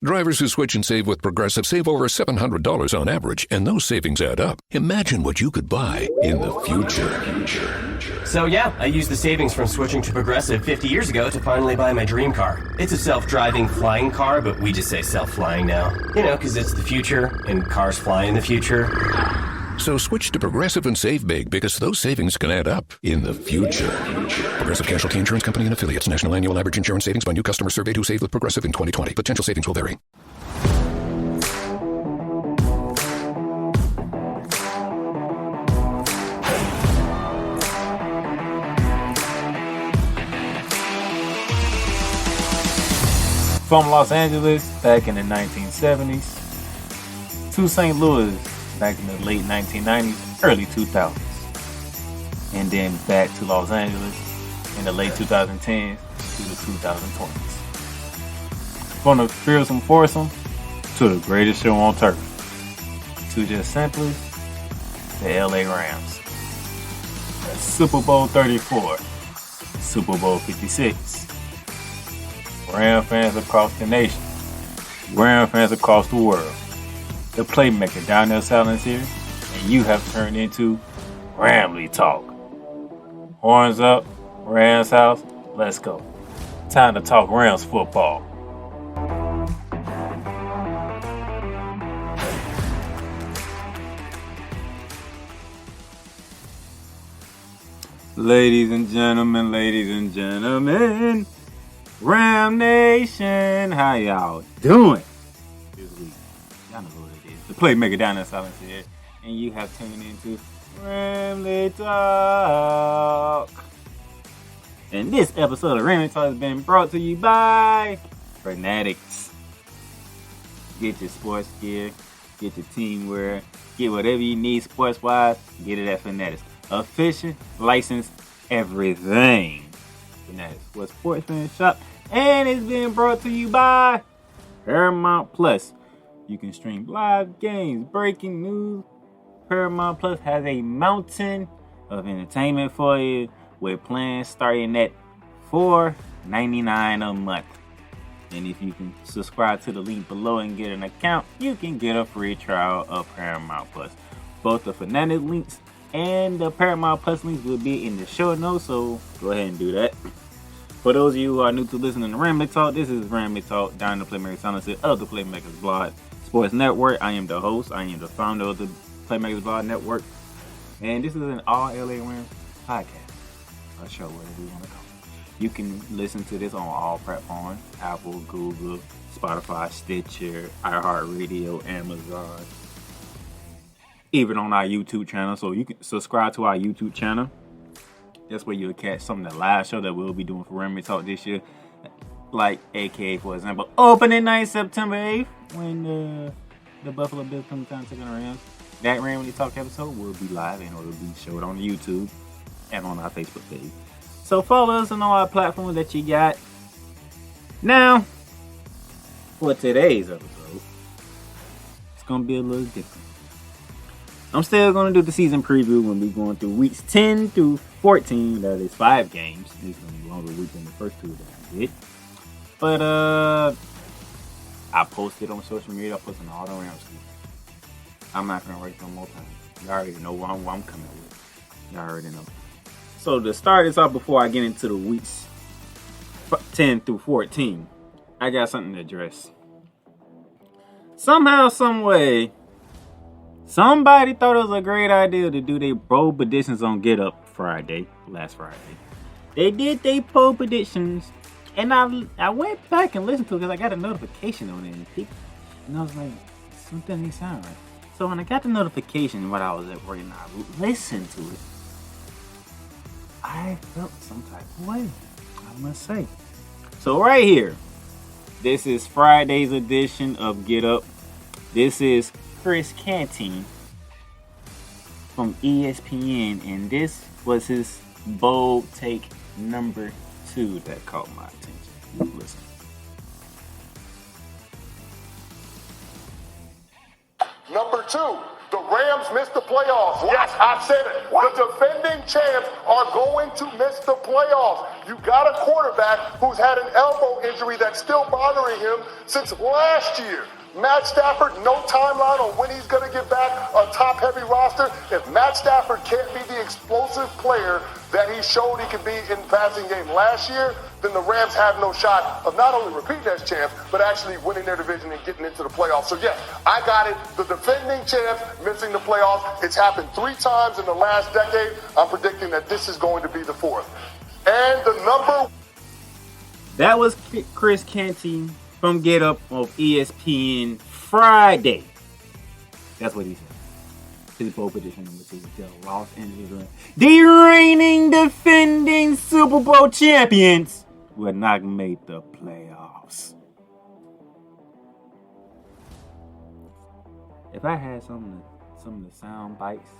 Drivers who switch and save with Progressive save over $700 on average, and those savings add up. Imagine what you could buy in the future. So yeah, I used the savings from switching to Progressive 50 years ago to finally buy my dream car. It's a self-driving flying car, but we just say self-flying now. You know, because it's the future, and cars fly in the future. So switch to Progressive and save big, because those savings can add up in the future. Progressive Casualty Insurance Company and Affiliates. National annual average insurance savings by new customer surveyed who saved with Progressive in 2020. Potential savings will vary. From Los Angeles back in the 1970s to St. Louis back in the late 1990s, early 2000s, and then back to Los Angeles in the late 2010s to the 2020s. From the fearsome foursome to the greatest show on turf, to just simply the LA Rams. That's Super Bowl 34, Super Bowl 56. Ram fans across the nation, Ram fans across the world. The Playmaker down there silence here, and you have turned into Ramley Talk. Horns up, Rams house, let's go. Time to talk Rams football. Ladies and gentlemen, Ram Nation, how y'all doing this week? Y'all know who it is. The Playmaker down there silence here, and you have turned into Ramley Talk. And this episode of Ramley Talk has been brought to you by Fanatics. Get your sports gear, get your team wear, get whatever you need sports-wise, get it at Fanatics. Official, licensed, everything. Fanatics, what sports fan shop, and it's being brought to you by Paramount Plus. You can stream live games, breaking news. Paramount Plus has a mountain of entertainment for you, with plans starting at $4.99 a month. And if you can subscribe to the link below and get an account, you can get a free trial of Paramount Plus. Both the Fanatic links and the Paramount Plus links will be in the show notes, so go ahead and do that. For those of you who are new to listening to Ramley Talk, this is Ramley Talk, down the Playmaker Silencer of the Playmakers Blog Sports Network. I am the host. I am the founder of the Playmakers Blog Network. And this is an all LA Rams podcast. A show, whatever you want to call it. You can listen to this on all platforms: Apple, Google, Spotify, Stitcher, iHeartRadio, Amazon. Even on our YouTube channel. So you can subscribe to our YouTube channel. That's where you'll catch some of the live show that we'll be doing for Ramley Talk this year. Like, aka, for example, opening night, September 8th, when the Buffalo Bills come to town taking the Rams. That Ramley Talk episode will be live and it will be showed on YouTube and on our Facebook page. So follow us on all our platforms that you got. Now, for today's episode, it's going to be a little different. I'm still going to do the season preview when we're going through weeks 10 through 14. That is 5 games. It's going to be a longer week than the first 2 that I did. But I posted on social media. I posted on all the Rams. I'm not going to waste no more time. You already know what I'm coming with. You already know. So to start this off before I get into the weeks 10 through 14, I got something to address. Somehow, some way, somebody thought it was a great idea to do their bold predictions on Get Up last Friday. They did their poll predictions, and I went back and listened to it because I got a notification on it, and I was like, something didn't sound right. So when I got the notification while I was at work and I listened to it, I felt some type of way, I must say. So right here, this is Friday's edition of Get Up. This is Chris Canty from ESPN, and this was his bold take number 2 that caught my attention. Listen. Number 2, The Rams missed the playoffs. Yes, I said it. What? The defending champs are going to miss the playoffs. You got a quarterback who's had an elbow injury that's still bothering him since last year. Matt Stafford, no timeline on when he's going to get back a top-heavy roster. If Matt Stafford can't be the explosive player that he showed he could be in the passing game last year, then the Rams have no shot of not only repeating as champs, but actually winning their division and getting into the playoffs. So, yes, I got it. The defending champs missing the playoffs. It's happened 3 times in the last decade. I'm predicting that this is going to be the 4th. And the number... That was Chris Canty from Get Up of ESPN Friday. That's what he said. Super Bowl prediction number 2. The Los Angeles Rams, the reigning defending Super Bowl champions, will not make the playoffs. If I had some of the sound bites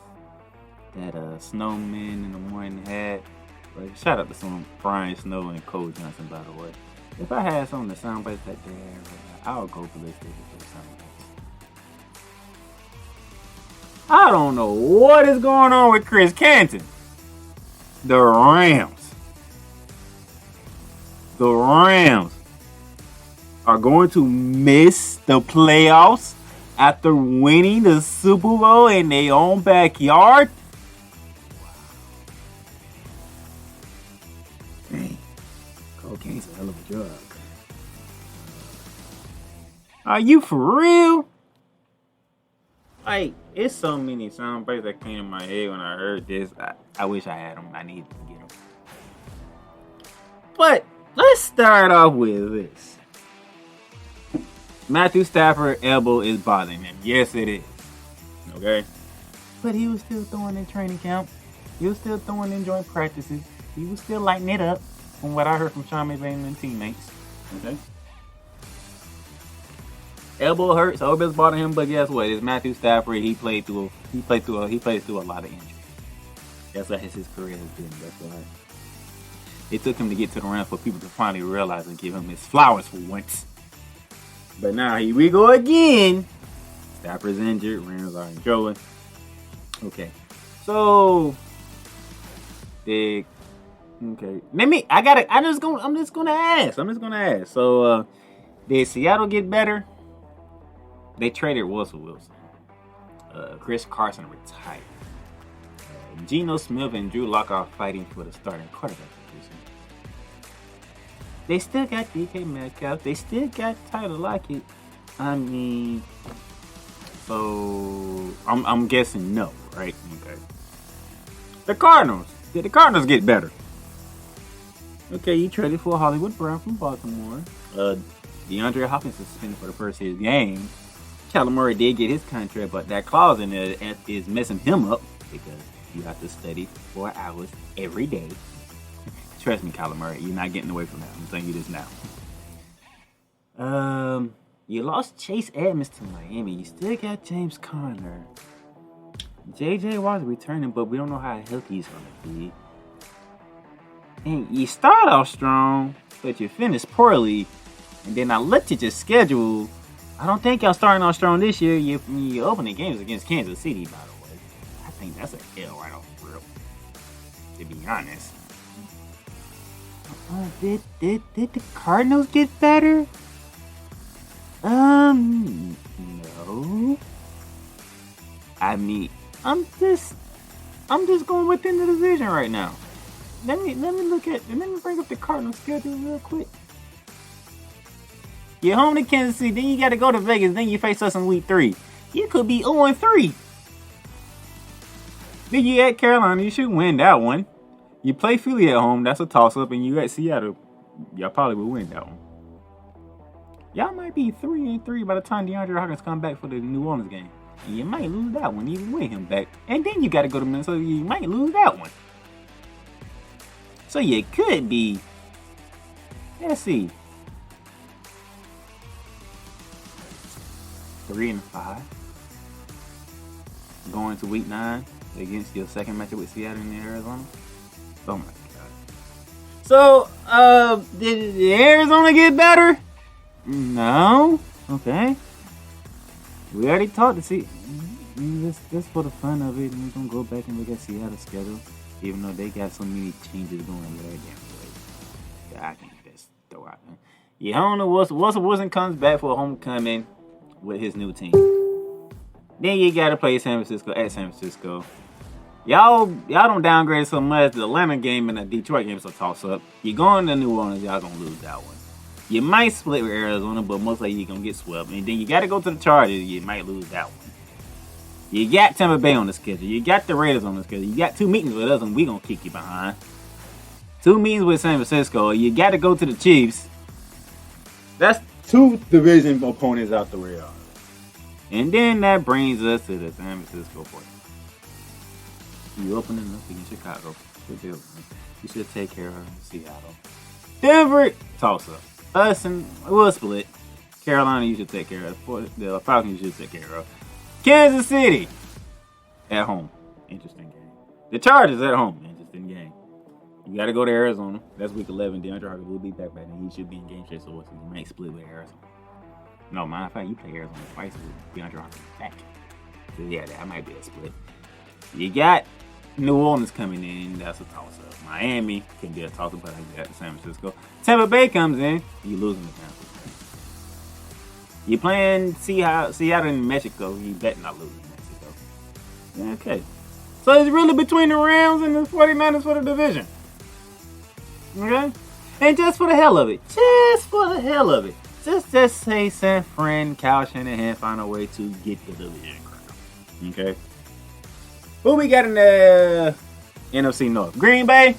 that Snowman in the morning had, like, shout out to some Brian Snow and Cole Johnson, by the way. If I had some of the sound bites that they had, I would go ballistic with those sound bites. I don't know what is going on with Chris Canty. The Rams are going to miss the playoffs after winning the Super Bowl in their own backyard. Dang, cocaine's a hell of a drug. Are you for real? Like, it's so many sound bites that came in my head when I heard this. I wish I had them. I need to get them. But let's start off with this. Matthew Stafford elbow is bothering him. Yes, it is. Okay? But he was still throwing in training camp. He was still throwing in joint practices. He was still lighting it up, from what I heard from Sean McVay and teammates. Okay? Elbow hurts, elbow's bothering him, but guess what? It's Matthew Stafford. He plays through a lot of injuries. That's what his career has been. That's why it took him to get to the Rams for people to finally realize and give him his flowers for once. But now here we go again. Stafford's injured. Rams are in trouble. Okay, so I'm just gonna ask. So did Seattle get better? They traded Russell Wilson. Chris Carson retired. Geno Smith and Drew Lock are fighting for the starting quarterback position. They still got DK Metcalf. They still got Tyler Lockett. I mean, so I'm guessing no, right? Okay. The Cardinals. Did the Cardinals get better? Okay, you traded for Hollywood Brown from Baltimore. DeAndre Hopkins suspended for the first of his game. Kyler Murray did get his contract, but that clause in there is messing him up because you have to study 4 hours every day. Trust me, Kyler Murray, you're not getting away from that. I'm telling you this now. You lost Chase Edmonds to Miami. You still got James Conner. J.J. Watt's returning, but we don't know how healthy he's going to be. And you start off strong, but you finish poorly. And then I looked at your schedule. I don't think y'all starting off strong this year. Your opening games against Kansas City, by the way. I think that's an L right off the rip, to be honest. Did the Cardinals get better? No. I mean, I'm just going within the division right now. Let me bring up the Cardinals schedule real quick. You're home to Kansas City, then you got to go to Vegas, then you face us in week 3. You could be 0-3. Then you at Carolina, you should win that one. You play Philly at home, that's a toss-up, and you at Seattle, y'all probably will win that one. Y'all might be 3-3 by the time DeAndre Hopkins come back for the New Orleans game. And you might lose that one, even with him back. And then you got to go to Minnesota, you might lose that one. So you could be, let's see, 3-5. Going to week 9 against your second matchup with Seattle and Arizona. Oh my god. So, did Arizona get better? No. Okay. We already talked to see. Just for the fun of it, we're gonna go back and look at Seattle's schedule, even though they got so many changes going on there. I can just throw out. Yeah, I don't know. Russell Wilson comes back for a homecoming with his new team. Then you gotta play San Francisco at San Francisco. Y'all don't downgrade so much. The Atlanta game and the Detroit game is a toss up. You're going to New Orleans, y'all gonna lose that one. You might split with Arizona, but most likely you're gonna get swept. And then you gotta go to the Chargers, you might lose that one. You got Tampa Bay on the schedule. You got the Raiders on the schedule. You got 2 meetings with us, and we gonna kick you behind. 2 meetings with San Francisco. You got to go to the Chiefs. That's 2 division opponents out the way. And then that brings us to the San Francisco 49ers. You opening up against Chicago. Good deal. You should take care of Seattle. Denver, toss up. Us and we'll split. Carolina, you should take care of. The Falcons, you should take care of. Kansas City at home. Interesting game. The Chargers at home. Interesting game. You got to go to Arizona. That's week 11. DeAndre Hopkins will be back by then. He should be in game shape, so you might split with Arizona. No, matter of fact, you play Arizona twice with DeAndre Hopkins back. So yeah, that might be a split. You got New Orleans coming in. That's a toss-up. Miami can be a toss-up, but I got San Francisco. Tampa Bay comes in. You losing to Tampa Bay. You playing Seattle in Mexico. You better not lose in Mexico. Yeah, okay. So it's really between the Rams and the 49ers for the division. Okay? And just for the hell of it. Just say San Fran, Kyle Shanahan find a way to get the division. Okay? Who we got in the NFC North? Green Bay,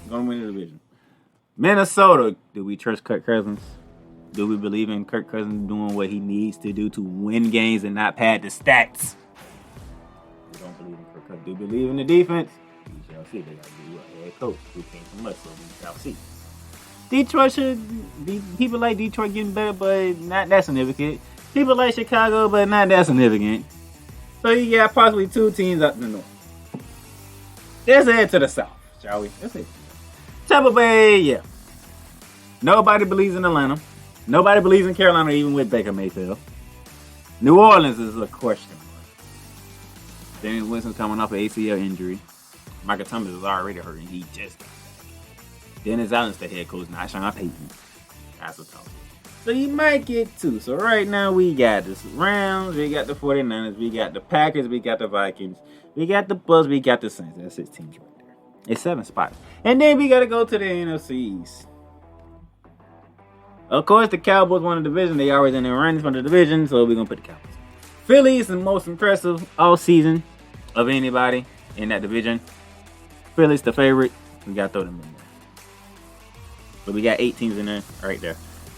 gonna win the division. Minnesota, do we trust Kirk Cousins? Do we believe in Kirk Cousins doing what he needs to do to win games and not pad the stats? We don't believe in Kirk Cousins. Do we believe in the defense? We shall see. They got to do a head coach who came from us, so we shall see. Detroit should be, people like Detroit getting better, but not that significant. People like Chicago, but not that significant. So you got possibly 2 teams up in the north. Let's head to the south, shall we? Let's head. Tampa Bay, yeah. Nobody believes in Atlanta. Nobody believes in Carolina, even with Baker Mayfield. New Orleans is a question mark. Daniel Winston's coming off an ACL injury. Michael Thomas is already hurt, and he just got back. Dennis Allen's the head coach, not Sean Payton. That's a tough. So you might get 2. So right now we got the Rams, we got the 49ers, we got the Packers, we got the Vikings, we got the Bucks, we got the Saints. That's 6 teams right there. It's 7 spots. And then we got to go to the NFC East. Of course, the Cowboys won the division. They always in the runnings for the division, so we're going to put the Cowboys. Philly is the most impressive all season of anybody in that division. Philly's the favorite. We got to throw them in there. But we got 8 teams in there, right there.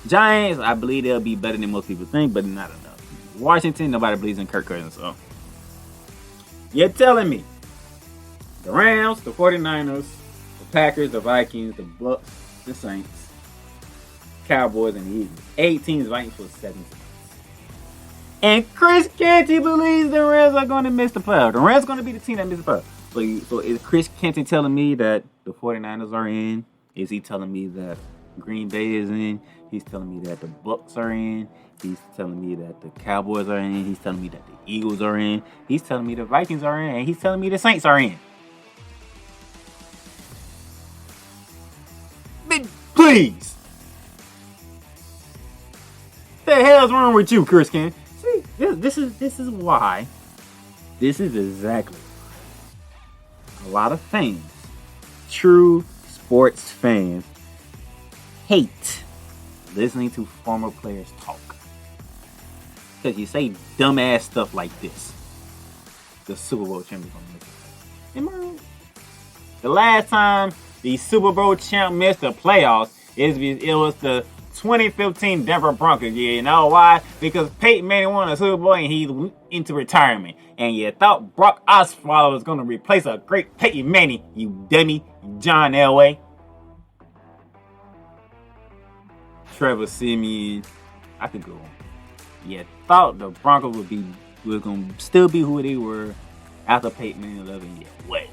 Giants, I believe they'll be better than most people think, but not enough. Washington, nobody believes in Kirk Cousins, so. You're telling me the Rams, the 49ers, the Packers, the Vikings, the Bucks, the Saints, Cowboys, and the Eagles. 8 teams fighting for 7 spots. And Chris Canty believes the Rams are going to miss the playoffs. The Rams are going to be the team that misses the playoffs. So is Chris Canty telling me that the 49ers are in? Is he telling me that Green Bay is in? He's telling me that the Bucks are in. He's telling me that the Cowboys are in. He's telling me that the Eagles are in. He's telling me the Vikings are in. And he's telling me the Saints are in. But please. What the hell's wrong with you, Chris Canty? See, this is why. This is exactly why a lot of fans, true sports fans, hate listening to former players talk. Because you say dumbass stuff like this. The Super Bowl champions gonna miss the playoffs. Am I right? The last time the Super Bowl champ missed the playoffs, it was the 2015 Denver Broncos. Yeah, you know why? Because Peyton Manning won a Super Bowl and he went into retirement. And you thought Brock Osweiler was going to replace a great Peyton Manning, you dummy, John Elway. Trevor Siemian, I could go on. You thought the Broncos were going to still be who they were after Peyton Manning 11 years. Wait.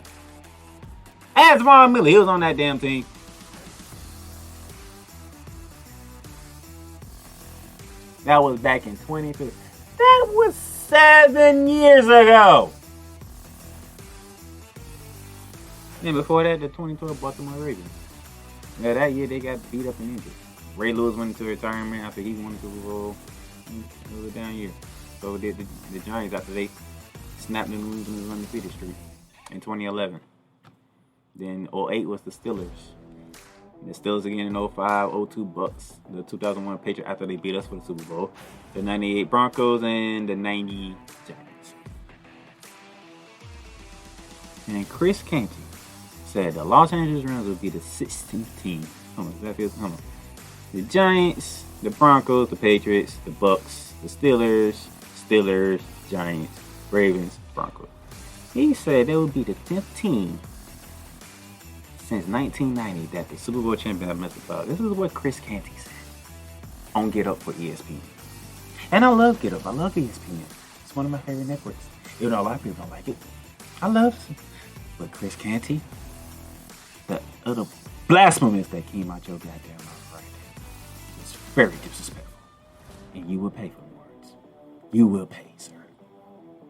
Ask Ron Miller, he was on that damn team. That was back in 2015. That was 7 years ago. And before that, the 2012 Baltimore Ravens. Now that year they got beat up and injured. Ray Lewis went into retirement after he won the Super Bowl. It was a down year. So did the Giants after they snapped the New England's undefeated streak in 2011. Then 08 was the Steelers. The Steelers again in 05, 02 Bucks. The 2001 Patriots after they beat us for the Super Bowl. The 98 Broncos and the 90 Giants. And Chris Canty said the Los Angeles Rams would be the 16th team. Hold on. The Giants, the Broncos, the Patriots, the Bucks, the Steelers, Giants, Ravens, Broncos. He said there would be the 10th team since 1990 that the Super Bowl champion have missed the playoffs. This is what Chris Canty said on Get Up for ESPN. And I love Get Up. I love ESPN. It's one of my favorite networks. Even though a lot of people don't like it. I love it. But Chris Canty, the other blasphemous that came out your goddamn mouth right there is very disrespectful. And you will pay for the words. You will pay, sir.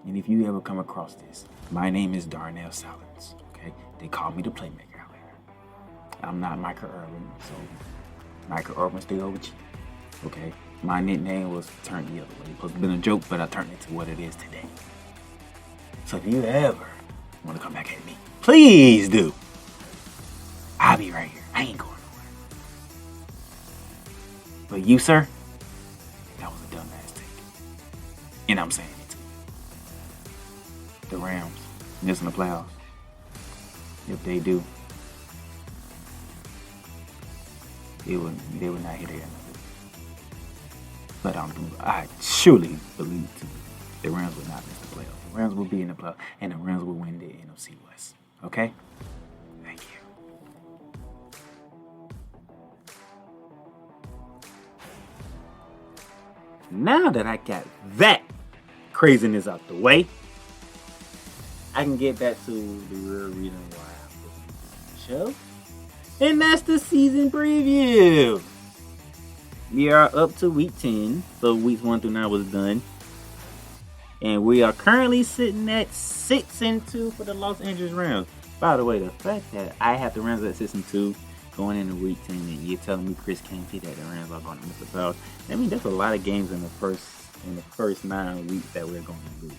And if you ever come across this, my name is Darnell Salins, okay? They call me the Playmaker out there. I'm not Michael Irvin, so Michael Irvin stay over you, okay? My nickname was turned the other way. It was supposed to have been a joke, but I turned it to what it is today. So if you ever want to come back at me, please do. I'll be right here. I ain't going nowhere. But you, sir, that was a dumbass take. And I'm saying it too. The Rams missing the playoffs. If they do, they would not hit it. But I surely believe the Rams will not miss the playoffs. The Rams will be in the playoffs, and the Rams will win the NFC West. Okay? Thank you. Now that I got that craziness out the way, I can get back to the real reason why I'm doing the show. And that's the season preview. We are up to week 10. So weeks 1 through 9 was done. And we are currently sitting at 6-2 for the Los Angeles Rams. By the way, the fact that I have the Rams at 6-2 going into week 10 and you're telling me Chris Canty that the Rams are going to miss the playoffs. I mean, that's a lot of games in the first 9 weeks that we're going to lose.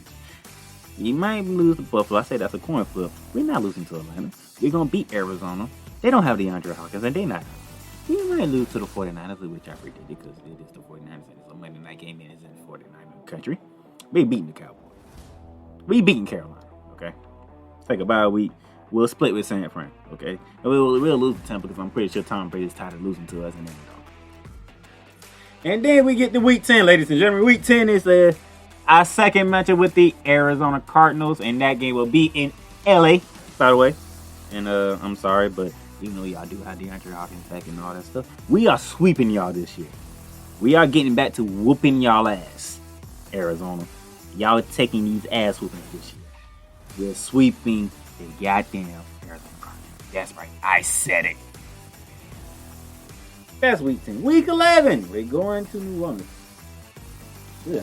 You might lose to Buffalo. I say that's a coin flip. We're not losing to Atlanta. We're going to beat Arizona. They don't have DeAndre Hopkins, and they're not. We might lose to the 49ers, which I predicted because it is the 49ers, and it's a Monday night game, and it's in the 49er country. We beating the Cowboys. We beating Carolina, okay? Take a bye week. We'll split with San Fran, okay? And we'll lose to Tampa because I'm pretty sure Tom Brady's tired of losing to us, and then we go. And then we get to week 10, ladies and gentlemen. Week 10 is our second matchup with the Arizona Cardinals, and that game will be in LA, by the way. And I'm sorry, but even though y'all do have DeAndre Hopkins back and all that stuff, we are sweeping y'all this year. We are getting back to whooping y'all ass, Arizona. Y'all taking these ass whoopings this year. We're sweeping the goddamn Arizona Cardinals. That's right, I said it. That's week 10. Week 11, we're going to New Orleans. Yeah.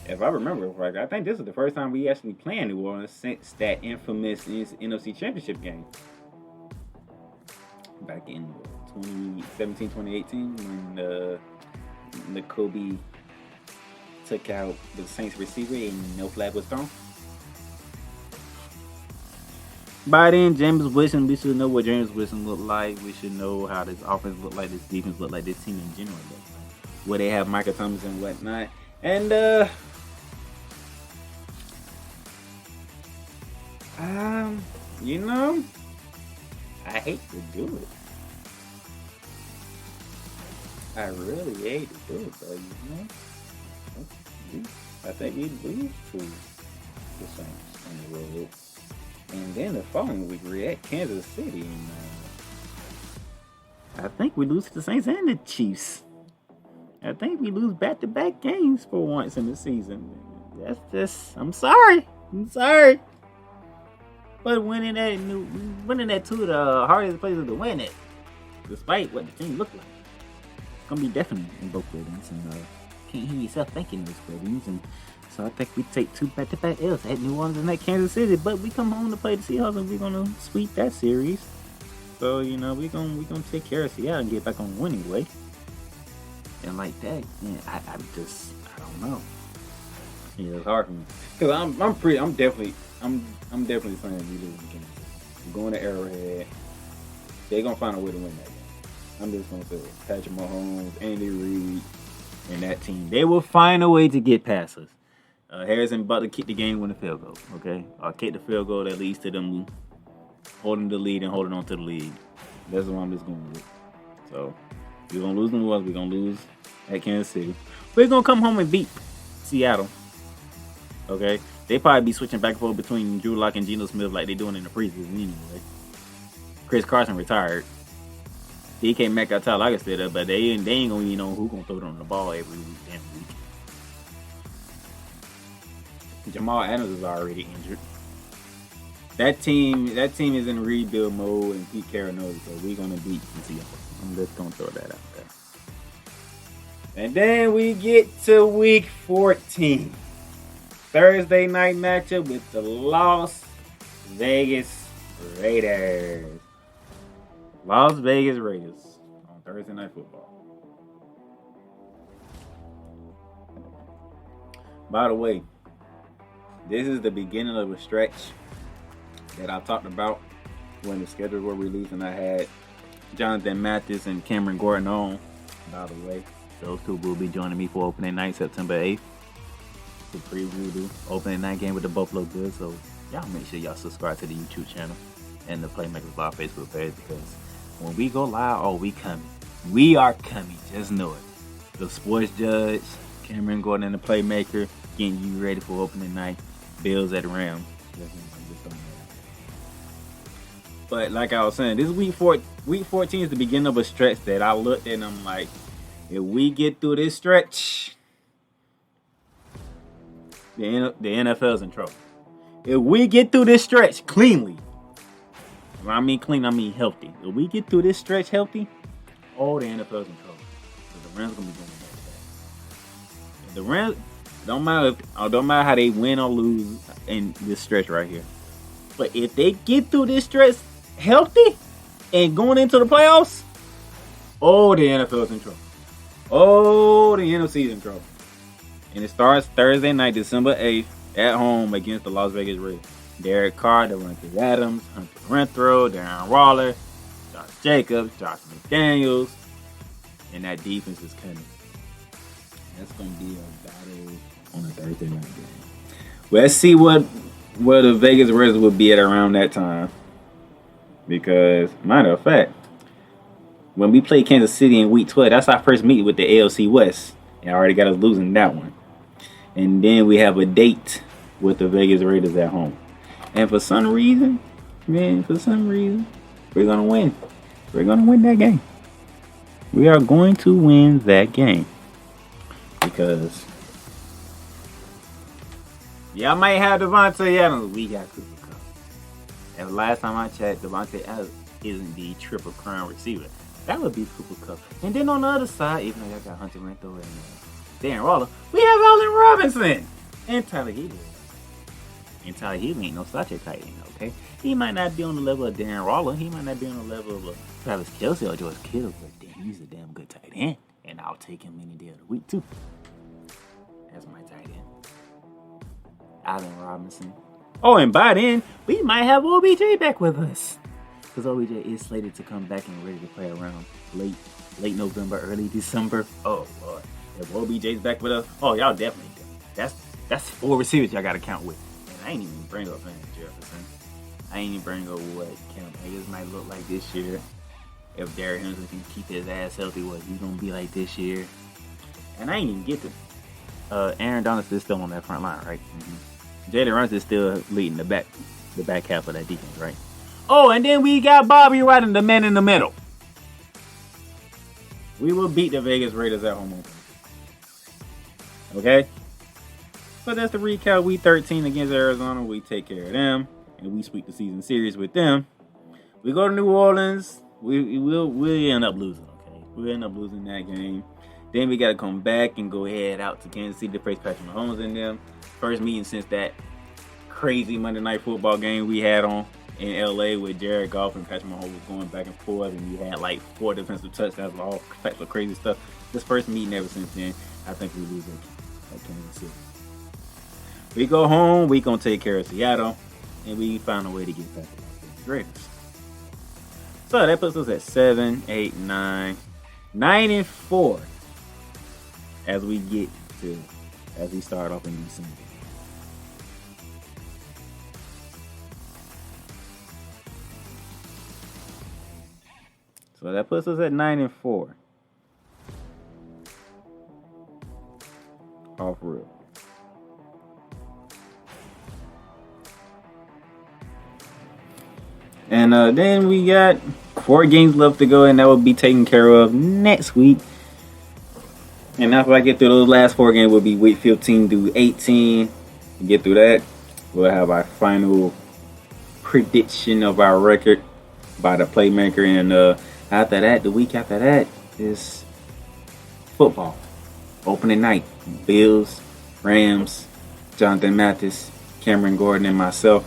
If I remember right, I think this is the first time we actually play in New Orleans since that infamous NFC Championship game. Back in 2017, 2018, when the Kobe took out the Saints receiver and no flag was thrown. By then, James Wilson, we should know what James Wilson looked like. We should know how this offense looked like, this defense looked like, this team in general looked like. Where they have Michael Thomas and whatnot. And, you know, I hate to do it. I really hate to do it, but you know, I think we lose to the Saints on the road. And then the following week, we're at Kansas City. And I think we lose to the Saints and the Chiefs. I think we lose back-to-back games for once in the season. That's just, I'm sorry. But winning that two of the hardest places to win it, despite what the team looked like. It's gonna be definitely in both buildings. And can't hear yourself thinking this, buddies. And so I think we take 2 back-to-back L's at New Orleans and at Kansas City. But we come home to play the Seahawks, and we're gonna sweep that series. So we're gonna take care of Seattle and get back on the winning way. And like that, man, I don't know. Yeah, it's hard for me because I'm definitely saying we lose again. We're going to Arrowhead. They're gonna find a way to win that game. I'm just gonna say it. Patrick Mahomes, Andy Reid, and that team. They will find a way to get past us. Harrison Butler kick the game, win the field goal. Okay, I'll kick the field goal that leads to them holding the lead and holding on to the lead. That's what I'm just going with. So we're gonna lose in New Orleans. We're gonna lose at Kansas City. We're gonna come home and beat Seattle. Okay, they probably be switching back and forth between Drew Lock and Geno Smith like they doing in the preseason anyway. Chris Carson retired. DK Metcalf, Tyler Lockett still there, but they ain't gonna know who gonna throw it on the ball every week. Jamal Adams is already injured. That team is in rebuild mode, and Pete Carroll knows it, so we're gonna beat the Seahawks. I'm just gonna throw that out there. And then we get to week 14. Thursday night matchup with the Las Vegas Raiders. Las Vegas Raiders on Thursday Night Football. By the way, this is the beginning of a stretch that I talked about when the schedules were released, and I had Jonathan Mathis and Cameron Gordon on. By the way, those two will be joining me for opening night, September 8th. To preview the opening night game with the Buffalo Bills. So y'all make sure y'all subscribe to the YouTube channel and the Playmaker Live Facebook page, because when we go live, we coming. We are coming. Just know it. The sports judge, Cameron Gordon, and the Playmaker getting you ready for opening night. Bills at Rams. But like I was saying, this week 14 is the beginning of a stretch that I looked at and I'm like, if we get through this stretch, the NFL's in trouble. If we get through this stretch cleanly, when I mean clean, I mean healthy. If we get through this stretch healthy, the NFL's in trouble. So the Rams gonna be doing that. The Rams don't matter how they win or lose in this stretch right here. But if they get through this stretch healthy and going into the playoffs, the NFL's in trouble. The NFC's in trouble. And it starts Thursday night, December 8th, at home against the Las Vegas Raiders. Derek Carr, Devontae Adams, Hunter Renfrow, Darren Waller, Josh Jacobs, Josh McDaniels, and that defense is cutting. That's going to be a battle on a Thursday night game. Let's see where the Vegas Raiders will be at around that time. Because, matter of fact, when we played Kansas City in Week 12, that's our first meeting with the AFC West. And I already got us losing that one. And then we have a date with the Vegas Raiders at home. And for some reason, we're going to win. We're going to win that game. We are going to win that game. Because y'all might have Devontae Adams. We got Cooper Kupp. And the last time I checked, Devontae Adams isn't the triple crown receiver. That would be Cooper Kupp. And then on the other side, even though y'all got Hunter Renfrow and Darren Waller, we have Allen Robinson and Tyler Higbee. And Tyler Higbee ain't no slouch at tight end, okay? He might not be on the level of Darren Waller. He might not be on the level of Travis Kelce or George Kittle, but damn, he's a damn good tight end. And I'll take him any day of the week, too. That's my tight end. Allen Robinson. Oh, and by then, we might have OBJ back with us. Because OBJ is slated to come back and ready to play around late November, early December. Oh, Lord. If OBJ's back with us, y'all definitely do. That's 4 receivers y'all got to count with. And I ain't even bring up Van Jefferson. I ain't even bring up what Cam Akers might look like this year. If Derrick Henry can keep his ass healthy, what he's going to be like this year. And I ain't even get to Aaron Donald is still on that front line, right? Mm-hmm. Jalen Ramsey is still leading the back half of that defense, right? Oh, and then we got Bobby Wright, the man in the middle. We will beat the Vegas Raiders at home. Okay? But that's the recap. Week 13 against Arizona. We take care of them. And we sweep the season series with them. We go to New Orleans. We'll end up losing, okay? We'll end up losing that game. Then we got to come back and go head out to Kansas City to face Patrick Mahomes and them. First meeting since that crazy Monday Night Football game we had on in LA with Jared Goff and Patrick Mahomes was going back and forth, and you had like 4 defensive touchdowns, all types of crazy stuff. This first meeting ever since then, I think we lose at Kansas City. We go home, we gonna take care of Seattle, and we find a way to get back to the Raiders. So that puts us at 7, 8, 9, 9 and 4 as we start off in December. So that puts us at 9 and 4. Off real. And then we got 4 games left to go, and that will be taken care of next week. And after I get through those last 4 games, will be week 15 through 18. We get through that, we'll have our final prediction of our record by the Playmaker. And after that, the week after that is football. Opening night. Bills, Rams, Jonathan Mathis, Cameron Gordon, and myself.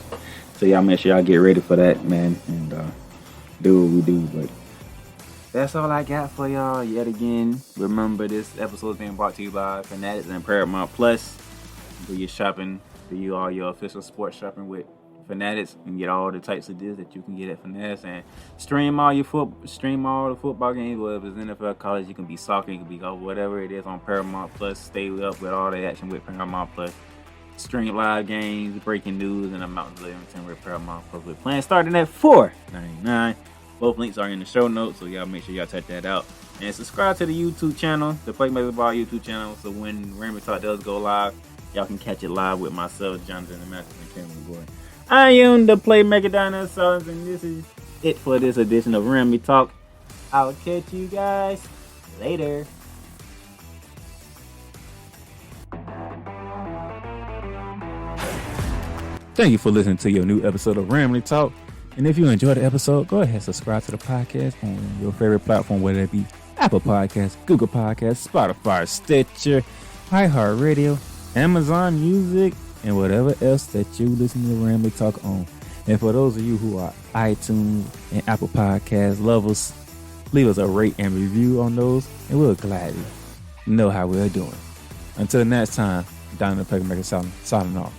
So y'all make sure y'all get ready for that, man, and do what we do. But that's all I got for y'all yet again. Remember, this episode is being brought to you by Fanatics and Paramount Plus. Do your shopping, do all your official sports shopping with Fanatics, and get all the types of deals that you can get at Fanatics, and stream all the football games, whether it's NFL, college, you can be soccer, you can be golf, whatever it is on Paramount Plus. Stay up with all the action with Paramount Plus. Stream live games, breaking news, and amounts of entertainment with Paramount Plus. With plans starting at $4.99. Both links are in the show notes, so y'all make sure y'all check that out. And subscribe to the YouTube channel, the Playmaker Ball YouTube channel, so when Ramble Talk does go live, y'all can catch it live with myself, Jonathan the Master, and Cameron Gordon. I am the Playmaker Dinosaurs, and this is it for this edition of Ramble Talk. I'll catch you guys later. Thank you for listening to your new episode of Ramble Talk. And if you enjoyed the episode, go ahead and subscribe to the podcast on your favorite platform, whether it be Apple Podcasts, Google Podcasts, Spotify, Stitcher, iHeartRadio, Amazon Music, and whatever else that you listen to Ramble Talk on. And for those of you who are iTunes and Apple Podcast lovers, leave us a rate and review on those, and we'll gladly know how we're doing. Until next time, Don the Playmaker signing off.